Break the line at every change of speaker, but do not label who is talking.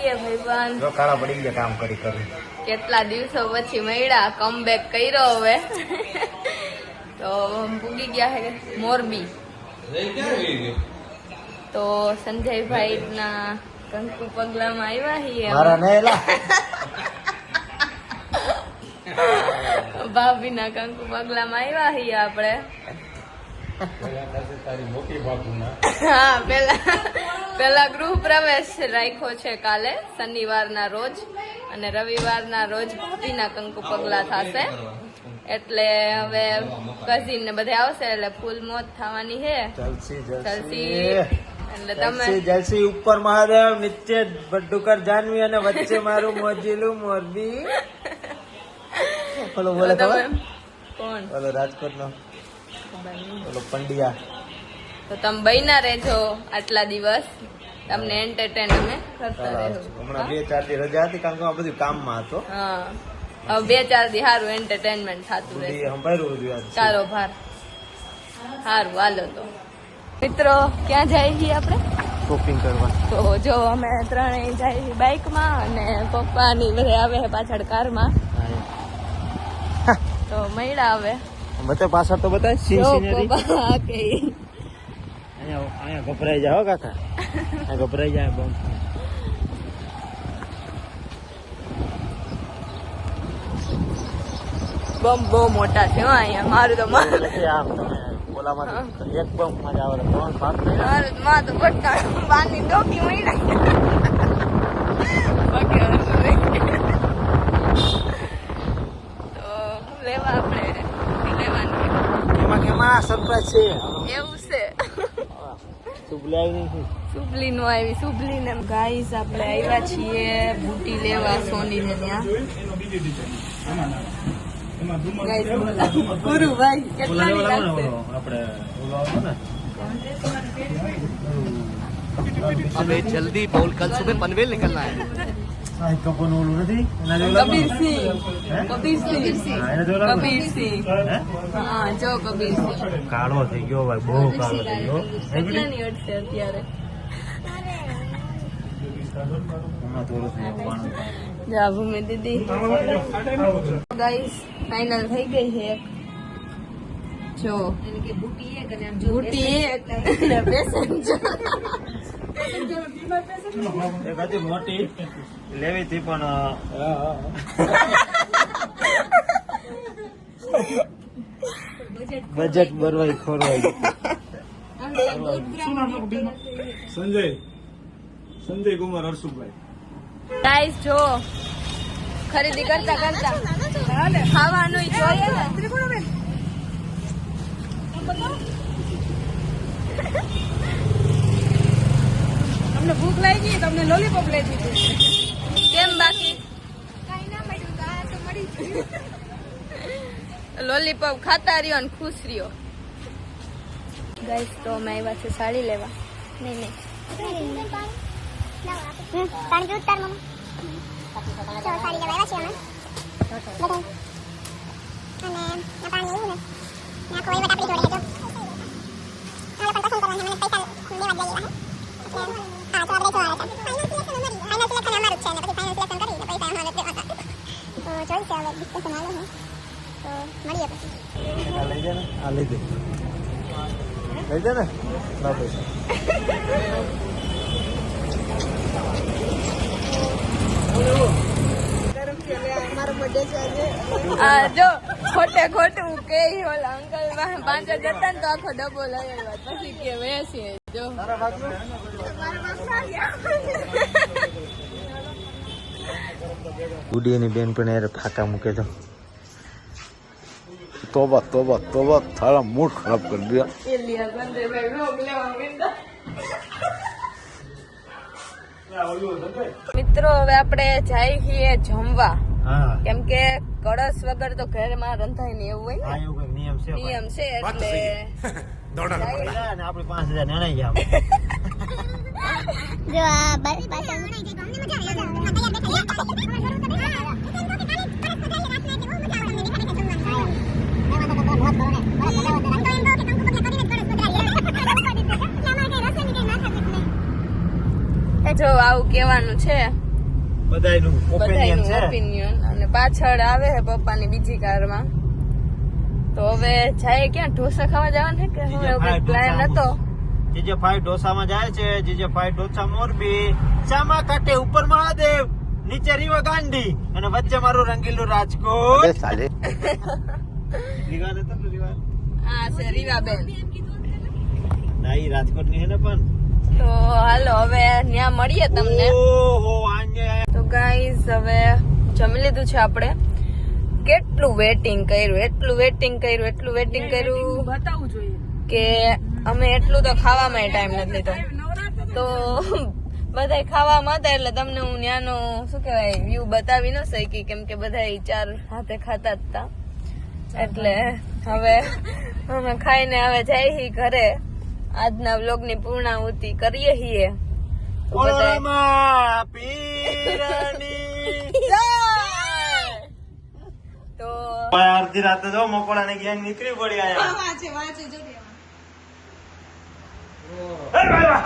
છીએ ભાઈબંધ.
જો કાળા પડી ગયા કામ કરી કરી.
કેટલા દિવસો પછી મળ્યા, કમબેક કર્યો હવે. તો પૂગી ગયા છે મોરબી. તો સંજયભાઈ ના કંકુ પગલામાં આવ્યા છીએ.
મારા નેલા
ભાભી ના કંકુ પગલામાં આવ્યા છીએ આપણે. હા, પેલા ગૃહ પ્રવેશ રાખ્યો છે કાલે શનિવારના રોજ, અને રવિવારના રોજ ભાભીના કંકુ પગલા થશે. એટલે હવે કઝિન ને બધા આવશે એટલે ફૂલ મોજ થવાની છે. જલસી એટલે તમે
જલસી ઉપર મહાદેવ, નીચે બડ્ડુકર જાનવી અને વચ્ચે મારું મોજીલું મોરબી. ઓલો બોલે ખબર?
કોણ?
ઓલો રાજકોટ નો ઓલો પંડ્યા.
તો તમે બઈના રહેજો આટલા દિવસ, તમને એન્ટરટેન અમે કરતા રહેજો.
હમણાં 2-4 દી રજા હતી કારણ કે આ બધું કામમાં હતો.
હા, હવે 2-4 દી સારું એન્ટરટેનમેન્ટ થતું રહેશે. કારોબાર સારું. હાલો તો મિત્રો, ક્યાં જાય છીએ આપણે?
શોપિંગ કરવા.
તો જો અમે ત્રણેય જાય છીએ બાઇકમાં, અને પપ્પાની બધા આવે છે પાછળ કારમાં. તો મળ્યા આવે
બતા પાછળ તો બતાય સીનરી.
કે
અહીંયા ગભરાઈ જાઓ કાકા, અહીંયા ગભરાઈ જાય બમ.
બમ બહુ મોટા છે અહીંયા. મારું તો મારું
આમ તમે ઓલામાં એક બમ માં આવે 3-5
માં તો બટકા બારની ડોકી મળ્યા. તો લેવા આપણે લેવાનું
એમાં સરપ્રાઈઝ છે.
એવું છે.
શુભલી આવી નહીં.
સુબલી નો આવી. સુબલી ને ગાઈસ આપણે આવ્યા છીએ બુટી લેવા સોની ને ત્યાં. ગુરુભાઈ કેટલા નીકળશે?
अबे जल्दी बोल, कल सुबह पनवेल निकलना है.
કબીરસિંહ. હા, જો કબીરસિંહ
કાળો થઈ ગયો ભાઈ, બહુ કાળો થઈ ગયો.
કેટલાની અડશે અત્યારે? જા ભૂમિ દીદી. ગાઈસ ફાઇનલ થઈ ગઈ છે. જો બુટી એક અને પેસેન્જર.
એક હતી મોટી લેવી હતી પણ બજેટ ભરવાય ખોરવાય.
સંજય કુમાર હર્ષુભાઈ.
ગાઈસ જો ખરીદી કરતા કરતા ખાવાનું જોઈએ ને.
તમને ભૂખ લાગી, તમને લોલીપોપ લઈ દીધું.
કેમ બાકી લોલીપોપ ખાતા રહ્યો ને ખુશ રહ્યો. ગાઈસ તો અમે આવ્યા છે સાડી લેવા. નહીં
પાણી દૂધ તાર મમ્મી સારી લેવા છે અમે બધા. અને આ પાણી એવું ને આ કોઈ વાત આપણી જોડે જો આ પણ પસંદ કરવાનું મને પૈસા દેવા જ લઈ હા તો આપણે જોવા હતા. ફાઇનલ સિલેક્શન અમારું છે ને, પછી ફાઇનલ સિલેક્શન કરી તો પૈસા અમારે દેવાના. તો જોઈશે હવે ડિસ્કશન હાલે છે. તો મળીએ પછી.
લઈ દે ને, આ લઈ દે, લઈ દે ને. ના પૈસા
જો ખોટે ખોટું કે ઓલા અંકલ 5 જતા ને તો આખો ડબ્બો લઈ આવ્યા. પછી કે વેચીએ જો
ગુડીની બેન પણ યાર ફાકા મૂકે તો તોબા તોબા તોબા, થારા મૂડ ખરાબ કરી દિયા.
મિત્રો હવે આપણે જાય છીએ જમવા.
હા,
કેમ કે કળશ વગર તો ઘરમાં રંધાય ને એવું હોય
આ એવું કંઈક નિયમ છે.
ને, નિયમ છે. એટલે
આપણે 5000 નાણાઈ ગયા.
જો આ બસ પાછળ મનાઈ જાય તો અમને મજા આવે.
જો આવું કેવાનું છે
બધાયનું ઓપિનિયન છે.
ઓપિનિયન. અને પાછળ આવે છે પપ્પાની બીજી કારમાં. તો હવે જાય ક્યાં? ઢોસા ખાવા જવાનું છે કે હવે પ્લાન હતો?
જીજે ભાઈ ઢોસામાં જાય છે. જીજે ભાઈ ઢોસા મોરબી, સામા કાંઠે ઉપર મહાદેવ, નીચે રીવા ગાંધી અને વચ્ચે મારું રંગીલું રાજકોટ. રીવા નતો ને રીવા?
હા છે રીવાબેન.
ના ઈ રાજકોટ ની હે ને પણ.
તો હાલો હવે ત્યાં મળીએ તમને.
ઓહો આંજે
તો ગાઈઝ હવે જમી લીધું છે આપણે. કેટલું વેટિંગ કર્યું
બતાવવું જોઈએ.
કે અમે એટલું તો ખાવામાં ટાઈમ નથી લીધો. તો બધા ખાવામાં હતા એટલે તમને હું ત્યાંનો શું કહેવાય વ્યૂ બતાવી ન શકી, કેમ કે બધા ચાર હાથે ખાતા જ હતા. એટલે હવે અમે ખાઈને હવે જઈએ ઘરે. આજના વ્લોગ ની પૂર્ણાહુતિ કરીએ છીએ. તો બધાય
ઓળામાં પીરની
તો
અડધી રાતે જો મકોડાની ગેંગ નીકળી પડી આયા.
વાંચે વાંચે જો
એ ભાઈ વાહ.